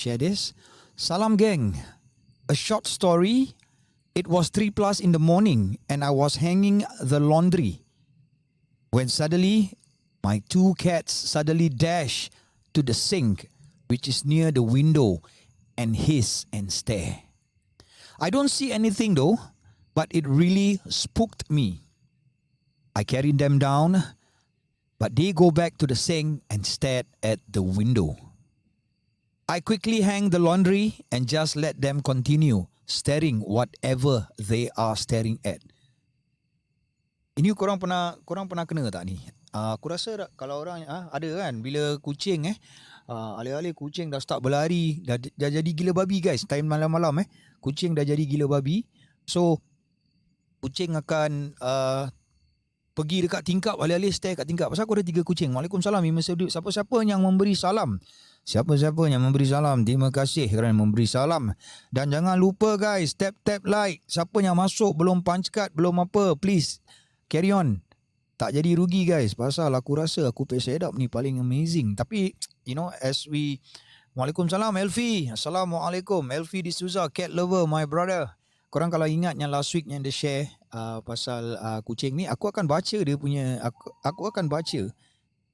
share this. Salam gang. A short story. It was 3 plus in the morning and I was hanging the laundry when suddenly my 2 cats suddenly dash to the sink which is near the window and hiss and stare. I don't see anything though, but it really spooked me. I carried them down, but they go back to the sink and stared at the window. I quickly hang the laundry and just let them continue staring whatever they are staring at. Ini korang pernah kena tak ni? Aku rasa kalau orang ada kan bila kucing alih-alih kucing dah start berlari, dah jadi gila babi guys. Time malam-malam kucing dah jadi gila babi. So kucing akan pergi dekat tingkap, alih-alih stay kat tingkap. Pasal aku ada 3 kucing. Waalaikumsalam. Siapa-siapa yang memberi salam. Siapa-siapa yang memberi salam, terima kasih kerana memberi salam. Dan jangan lupa guys, tap like. Siapa yang masuk belum punch card, belum apa, please carry on. Tak jadi rugi guys. Pasal aku rasa aku pay setup ni paling amazing. Tapi as we... Waalaikumsalam Elfi. Assalamualaikum. Elfi D'Souza, cat lover, my brother. Korang kalau ingat yang last week yang dia share pasal kucing ni, aku akan baca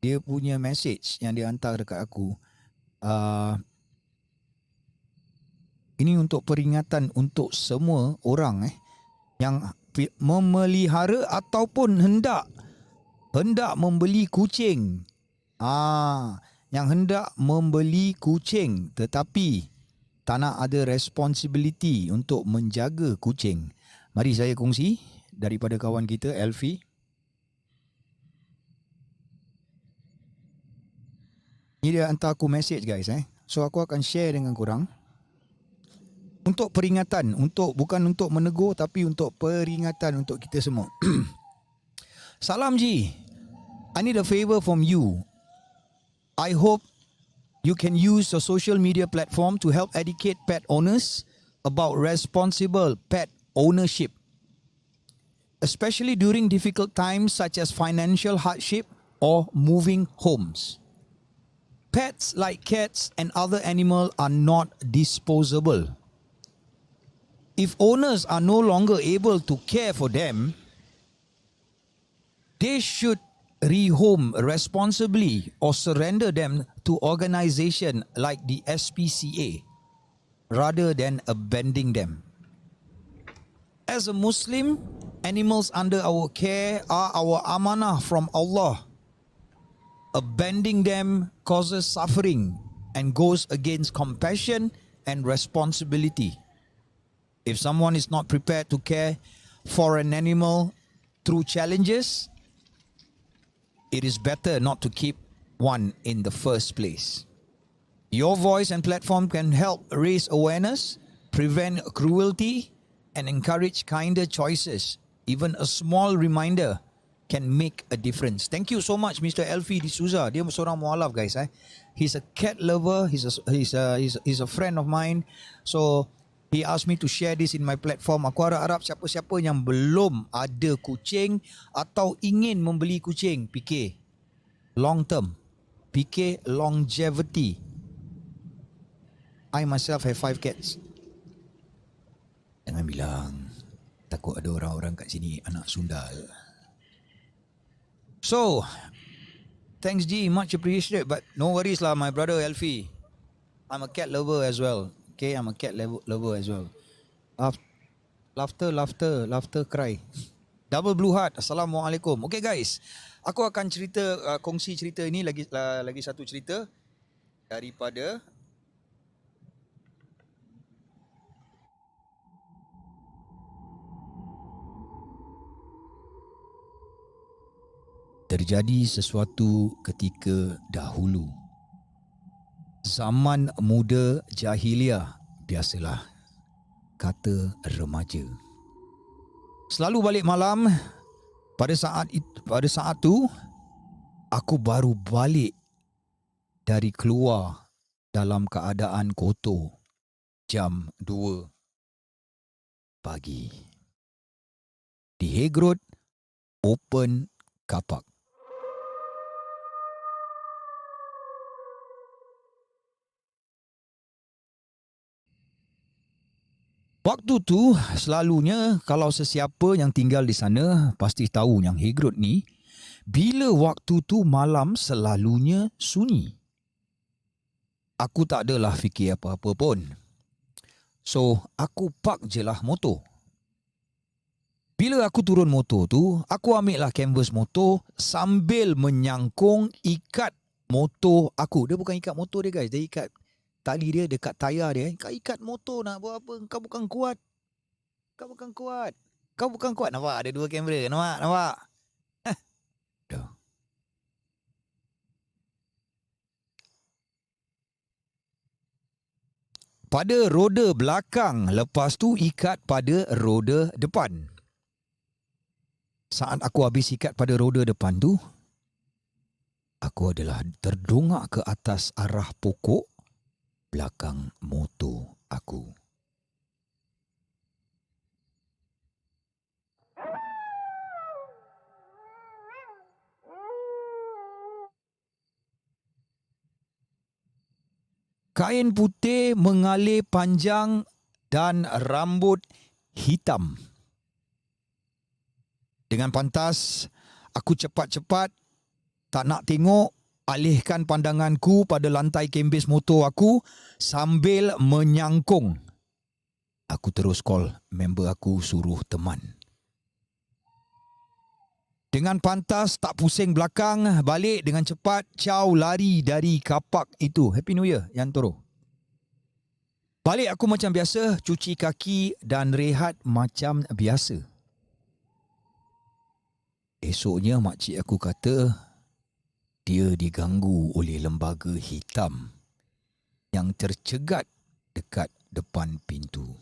dia punya message yang dia hantar dekat aku. Ini untuk peringatan untuk semua orang yang memelihara ataupun hendak membeli kucing. Yang hendak membeli kucing tetapi tak nak ada responsibility untuk menjaga kucing. Mari saya kongsi daripada kawan kita Elfi. Ini dia hantar aku message guys. So aku akan share dengan korang. Untuk peringatan, bukan untuk menegur tapi untuk peringatan untuk kita semua. Salam Ji. I need a favor from you. I hope you can use the social media platform to help educate pet owners about responsible pet ownership, especially during difficult times such as financial hardship or moving homes. Pets like cats and other animals are not disposable. If owners are no longer able to care for them, they should rehome responsibly or surrender them to organization like the SPCA rather than abandoning them. As a Muslim, animals under our care are our amanah from Allah. Abandoning them causes suffering and goes against compassion and responsibility. If someone is not prepared to care for an animal through challenges, it is better not to keep one in the first place. Your voice and platform can help raise awareness, prevent cruelty, and encourage kinder choices. Even a small reminder can make a difference. Thank you so much, Mr. Elfi D'Souza. Dia seorang mualaf, guys. He's a cat lover. He's a friend of mine. So he asked me to share this in my platform. Aku harap siapa-siapa yang belum ada kucing atau ingin membeli kucing, fikir long term, fikir longevity. I myself have 5 cats. Jangan bilang takut ada orang-orang kat sini anak sundal. So, thanks G, much appreciated. But no worries lah, my brother Elfi. I'm a cat lover as well. Okay, I'm a cat lover as well. Laughter, cry. Double blue heart. Assalamualaikum. Okay guys, aku akan kongsi cerita ini lagi satu cerita daripada terjadi sesuatu ketika dahulu. Zaman muda jahiliah, biasalah kata remaja. Selalu balik malam, pada saat tu aku baru balik dari keluar dalam keadaan kotor jam 2 pagi. Di Hague Road, open kapak. Waktu tu selalunya kalau sesiapa yang tinggal di sana pasti tahu yang Hegrod ni, bila waktu tu malam selalunya sunyi. Aku tak adalah fikir apa-apa pun. So, aku park je lah motor. Bila aku turun motor tu, aku ambil lah canvas motor sambil menyangkung ikat motor aku. Dia bukan ikat motor dia guys, dia ikat tali dia dekat tayar dia. Kau ikat motor nak buat apa? Kau bukan kuat. Kau bukan kuat. Kau bukan kuat. Nampak ada dua kamera. Nampak? Dah. Pada roda belakang, lepas tu ikat pada roda depan. Saat aku habis ikat pada roda depan tu, aku adalah terdongak ke atas arah pokok belakang motor aku. Kain putih mengalir panjang dan rambut hitam. Dengan pantas, aku cepat-cepat tak nak tengok, alihkan pandanganku pada lantai kembis motor aku sambil menyangkung. Aku terus call member aku suruh teman. Dengan pantas, tak pusing belakang, balik dengan cepat, caw lari dari kapak itu. Happy New Year, Yan Toro. Balik aku macam biasa, cuci kaki dan rehat macam biasa. Esoknya makcik aku kata, dia diganggu oleh lembaga hitam yang tercegat dekat depan pintu.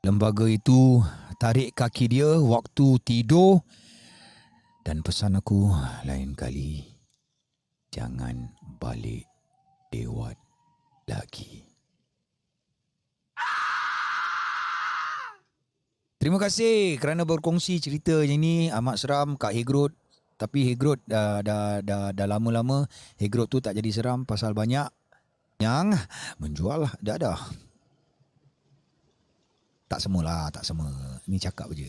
Lembaga itu tarik kaki dia waktu tidur dan pesan aku lain kali jangan balik lewat lagi. Terima kasih kerana berkongsi cerita yang ini. Amat seram Kak Hegrod. Tapi Hegrod dah lama-lama Hegrod tu tak jadi seram pasal banyak yang menjual dadah. Tak semualah, tak semua. Ni cakap je.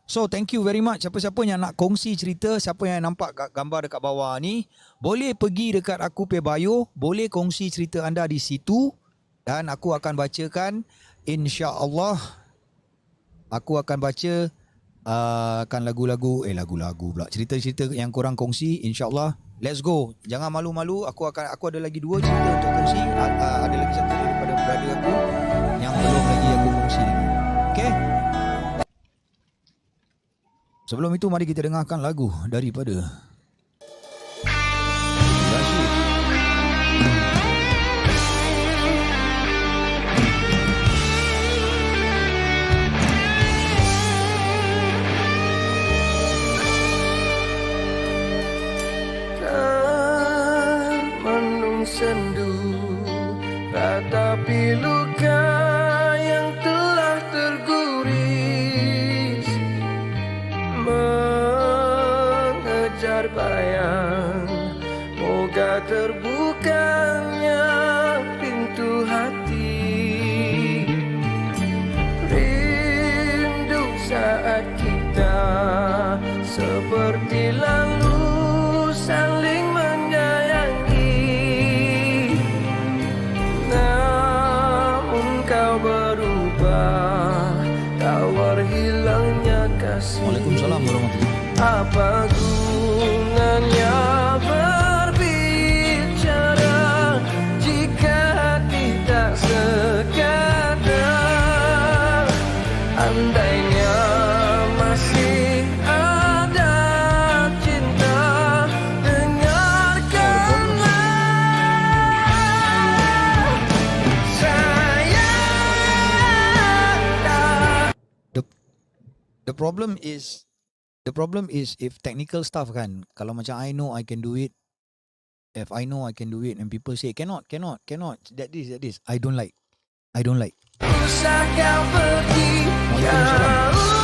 So, thank you very much. Siapa-siapa yang nak kongsi cerita, siapa yang nampak gambar dekat bawah ni, boleh pergi dekat aku punya bio, boleh kongsi cerita anda di situ dan aku akan bacakan. InsyaAllah, aku akan baca akan lagu-lagu pula. Cerita-cerita yang korang kongsi, insyaAllah. Let's go. Jangan malu-malu. Aku ada lagi 2 cerita untuk kongsi. Ada lagi satu daripada brother aku yang belum lagi aku kongsi lagi. Okay? Sebelum itu, mari kita dengarkan lagu daripada Rashid. Kan menung sendu ratapi luka yang telah terguris, mengejar bayang, moga terbukanya pintu hati. Rindu saat kita seperti lalu saling menyayangi, namun kau berubah, tawar hilangnya kasih. Waalaikumsalam warahmatullahi wabarakatuh. Apa gunanya berbicara jika hati tak sekadar? Andainya masih ada cinta, dengarkanlah sayang. The problem is if technical stuff kan, kalau macam I know I can do it, if I know I can do it and people say cannot, that this, I don't like. Usah kau pergi jauh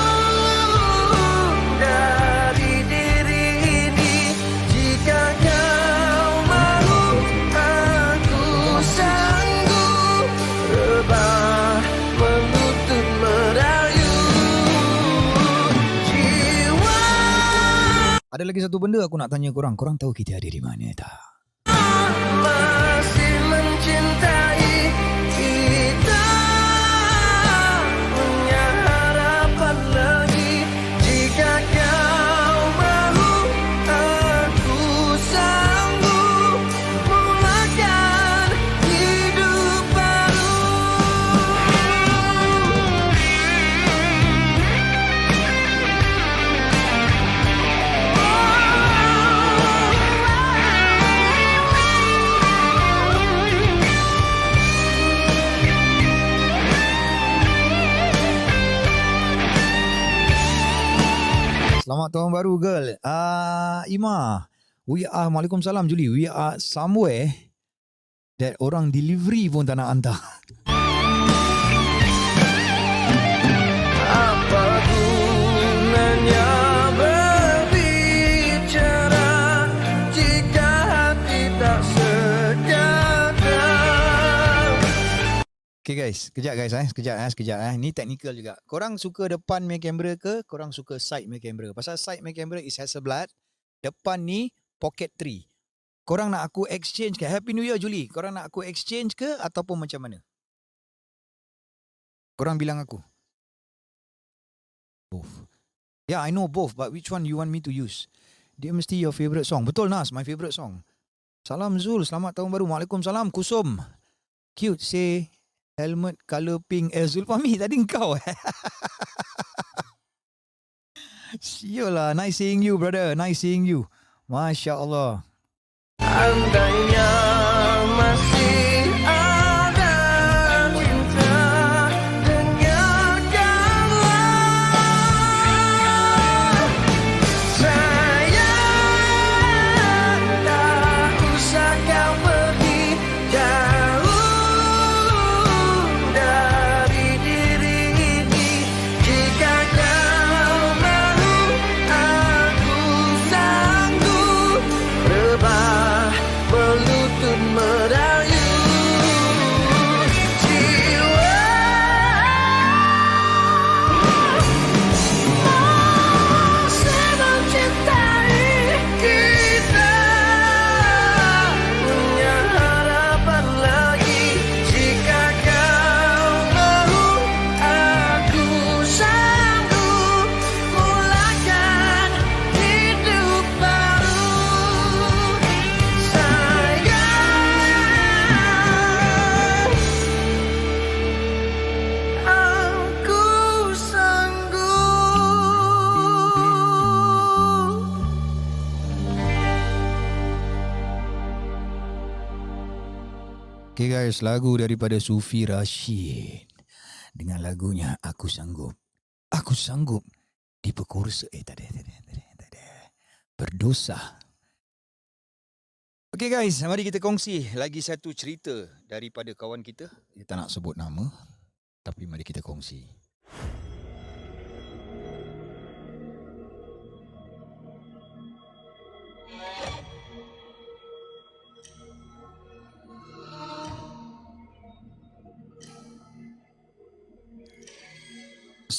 dari diri ini. Jika kau mahu, aku sanggup rebah menuntut merayu jiwa. Ada lagi satu benda aku nak tanya korang. Korang tahu kita ada di mana tak? Masih mencintai kita, punya harapan lagi. Jika kau mahu, aku sanggup mulakan hidup baru. Selamat tahun baru girl. Ima. Waalaikumsalam Julie. We are somewhere that orang delivery pun tak nak hantar. Apa gunanya berbicara jika hati tak sejahtera? Okay guys, sekejap. Ni technical juga. Korang suka depan punya kamera ke korang suka side punya kamera? Pasal side punya kamera is Hasselblad, depan ni Pocket 3. Korang nak aku exchange ke? Happy New Year Julie. Korang nak aku exchange ke ataupun macam mana? Korang bilang aku. Both. Yeah, I know both, but which one you want me to use? Dia mesti your favourite song. Betul Nas, my favourite song. Salam Zul, selamat tahun baru. Waalaikumsalam. Kusum. Cute, say helmet colour pink. Zulfami, tadi engkau. Sial lah. Nice seeing you, brother. Nice seeing you. Masya Allah. Andainya masih ada cinta, dengarkanlah. Sayang, tak usah kau pergi jauh dari diri ini. Jika kau mahu, aku sanggup rebah melutut merayu jiwa. Masih mencintai kita, punya harapan lagi. Jika kau mahu, aku sanggup mulakan hidup baru. Sayang, aku sanggup. Okay guys, lagu daripada Sufi Rashid dengan lagunya Aku Sanggup. Aku sanggup diperkosa. Tak ada. Berdosa. Okay guys, mari kita kongsi lagi satu cerita daripada kawan kita. Dia tak nak sebut nama, tapi mari kita kongsi.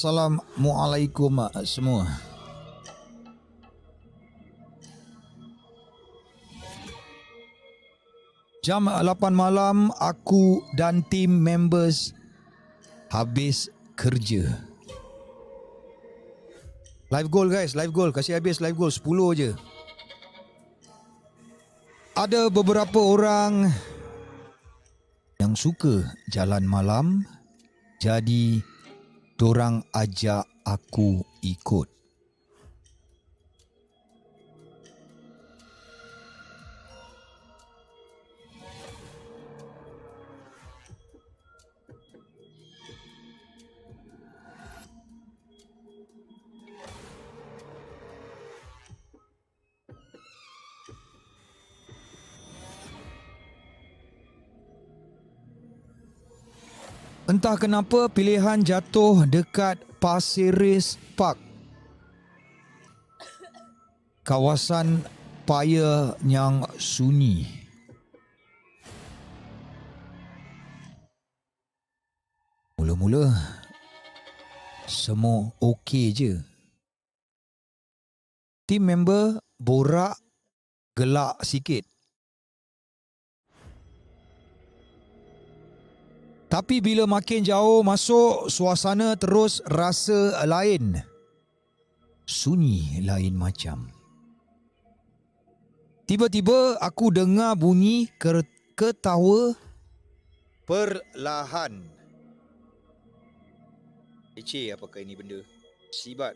Assalamualaikum semua. Jam 8 malam aku dan tim members habis kerja. Live goal guys, live goal. Kasih habis live goal 10 je. Ada beberapa orang yang suka jalan malam, jadi dorang ajak aku ikut. Entah kenapa pilihan jatuh dekat Pasir Ris Park, kawasan Paya yang sunyi. Mula-mula semua okey je. Team member borak gelak sikit. Tapi bila makin jauh masuk, suasana terus rasa lain. Sunyi lain macam. Tiba-tiba aku dengar bunyi ketawa perlahan. Eceh, apakah ini benda? Sibat.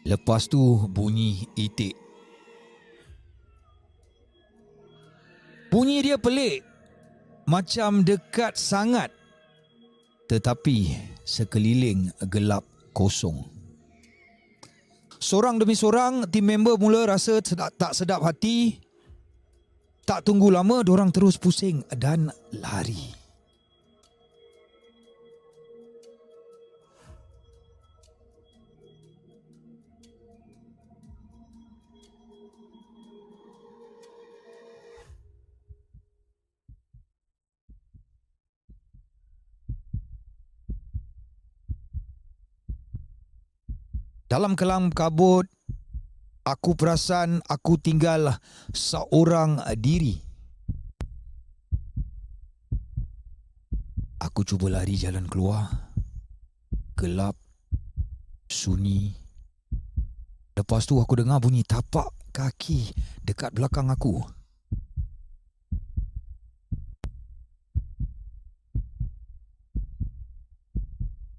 Lepas tu bunyi itik. Bunyi dia pelik, macam dekat sangat, tetapi sekeliling gelap kosong. Seorang demi seorang, tim member mula rasa tak sedap hati. Tak tunggu lama, diorang terus pusing dan lari. Dalam kelam kabut, aku perasan aku tinggal seorang diri. Aku cuba lari jalan keluar. Gelap, sunyi. Lepas tu aku dengar bunyi tapak kaki dekat belakang aku.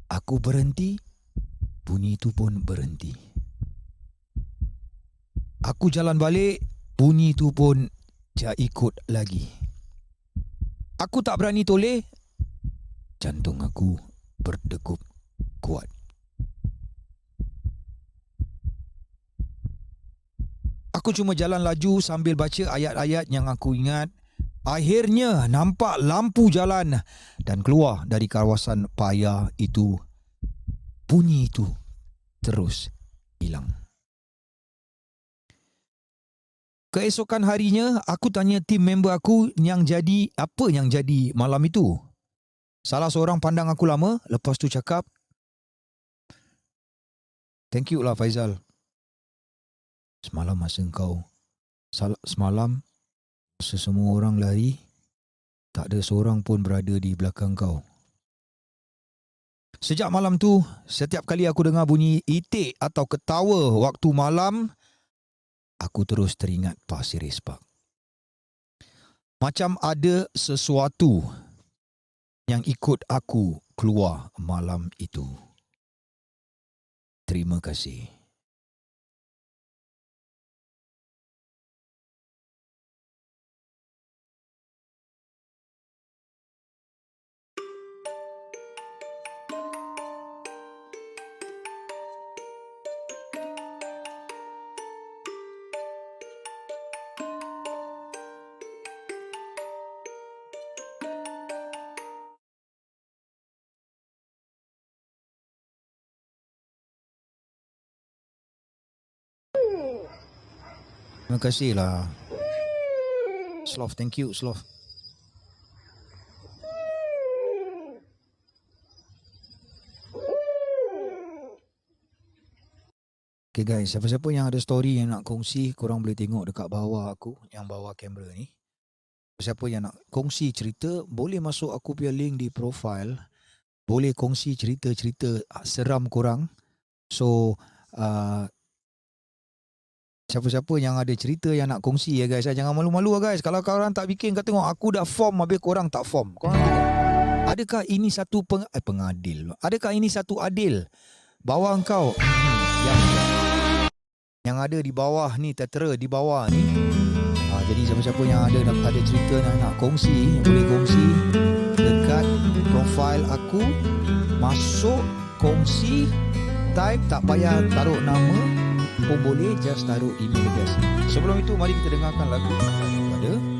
Aku berhenti. Bunyi itu pun berhenti. Aku jalan balik, bunyi itu pun ikut lagi. Aku tak berani toleh. Jantung aku berdegup kuat. Aku cuma jalan laju sambil baca ayat-ayat yang aku ingat. Akhirnya nampak lampu jalan dan keluar dari kawasan Paya itu. Bunyi itu terus hilang. Keesokan harinya, aku tanya tim member aku apa yang jadi malam itu. Salah seorang pandang aku lama, lepas tu cakap, "Thank you lah Faizal. Semalam masa semua orang lari, tak ada seorang pun berada di belakang kau. Sejak malam tu, setiap kali aku dengar bunyi itik atau ketawa waktu malam, aku terus teringat Pasir Ris Park. Macam ada sesuatu yang ikut aku keluar malam itu. Terima kasih." Terima kasih lah. Sloth, thank you Sloth. Okay guys, siapa-siapa yang ada story yang nak kongsi, korang boleh tengok dekat bawah aku, yang bawah kamera ni. Siapa yang nak kongsi cerita, boleh masuk aku punya link di profile. Boleh kongsi cerita-cerita seram korang. So, siapa-siapa yang ada cerita yang nak kongsi ya guys, jangan malu-malu guys. Kalau korang tak bikin, kau tengok aku dah form habis korang tak form. Korang tengok. Adakah ini satu pengadil? Adakah ini satu adil? Bawah engkau yang ada di bawah ni, tertera di bawah ni. Jadi siapa-siapa yang ada cerita yang nak kongsi, boleh kongsi dekat profile aku. Masuk, kongsi, type, tak payah taruh nama. pun boleh, just taruh email address. Sebelum itu, mari kita dengarkan lagu daripada